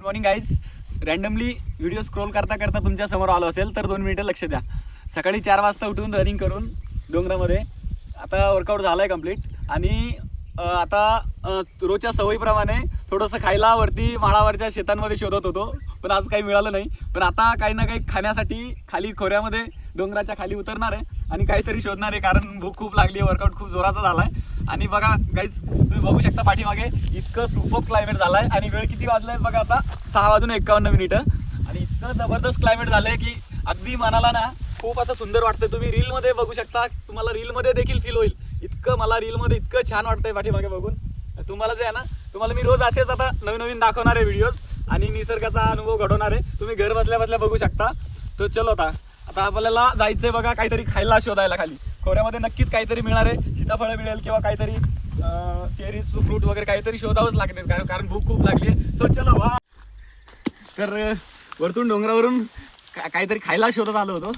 Good morning guys. Randomly video scroll करता करता तुमच्या समोर आलो असेल तर 2 मिनिटं लक्ष द्या. सकाळी 4 वाजता उठून रनिंग करून डोंगरामध्ये आता वर्कआउट झालं आहे कंप्लीट. आणि आता रोजच्या सवयीप्रमाणे थोडंसं खायला वरती माळावरच्या शेतांमध्ये शोधत होतो, पण आज काही मिळालं नाही. पण आता काही ना काही खाण्यासाठी खाली खोऱ्यामध्ये डोंगराच्या खाली उतरणार आहे आणि काहीतरी शोधणार आहे, कारण भूक खूप लागली आहे. वर्कआउट खूप जोराचा झाला आहे. आणि बघा गाईज, तुम्ही बघू शकता पाठीमागे इतकं सुपर क्लायमेट झालं आहे. आणि वेळ किती वाजला आहे बघा, आता 6:51 आणि इतकं जबरदस्त क्लायमेट झालं आहे की अगदी मनाला ना खूप असं सुंदर वाटतं. तुम्ही रीलमध्ये बघू शकता, तुम्हाला रीलमध्ये देखील फील होईल. इतकं मला रीलमध्ये इतकं छान वाटतंय पाठीमागे बघून. तुम्हाला जे आहे ना, तुम्हाला मी रोज असेच आता नवीन नवीन दाखवणार आहे व्हिडिओज आणि निसर्गाचा अनुभव घडवणार आहे. तुम्ही घर बसल्या बसल्या बघू शकता. तर चलो आता आपल्याला जायचं आहे बघा काहीतरी खायला शोधायला. खाली खोऱ्यामध्ये नक्कीच काहीतरी मिळणार आहे. सीताफळं मिळेल किंवा काहीतरी चेरीज फ्रूट वगैरे काहीतरी शोधावंच लागते, कारण भूक खूप लागली आहे. सो चलो वा. तर वरतून डोंगरावरून काहीतरी खायला शोधत आलो होतो.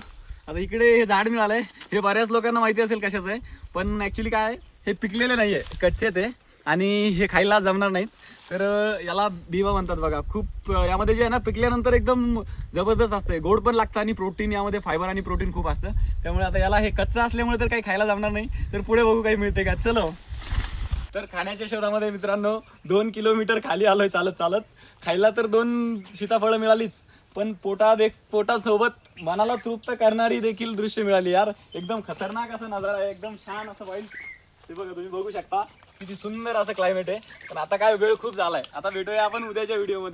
आता इकडे हे झाड मिळालंय. हे बऱ्याच लोकांना माहिती असेल कशाचं आहे, पण ॲक्च्युली काय आहे, हे पिकलेले नाही आहे, कच्चे ते, आणि हे खायला जमणार नाहीत. तर याला बिवा म्हणतात बघा. खूप यामध्ये जे आहे ना, पिकल्यानंतर एकदम जबरदस्त असतं, गोड पण लागतं आणि प्रोटीन, यामध्ये फायबर आणि प्रोटीन खूप असतं. त्यामुळे आता याला हे कच्चं असल्यामुळे तर काही खायला जमणार नाही. तर पुढे बघू काही मिळते का. चलो. तर खाण्याच्या शोधामध्ये मित्रांनो 2 किलोमीटर खाली आलोय चालत चालत. खायला तर 2 सीताफळं मिळालीच, पण पोटासोबत मनाला तृप्त करणारी देखील दृश्य मिळाली यार. एकदम खतरनाक असा नजारा आहे, एकदम छान असं वाईल्ड. ते बघा, तुम्ही बघू शकता किती सुंदर असं क्लायमेट आहे. पण आता काय वेळ खूप झालाय. आता भेटूया आपण उद्याच्या व्हिडिओमध्ये.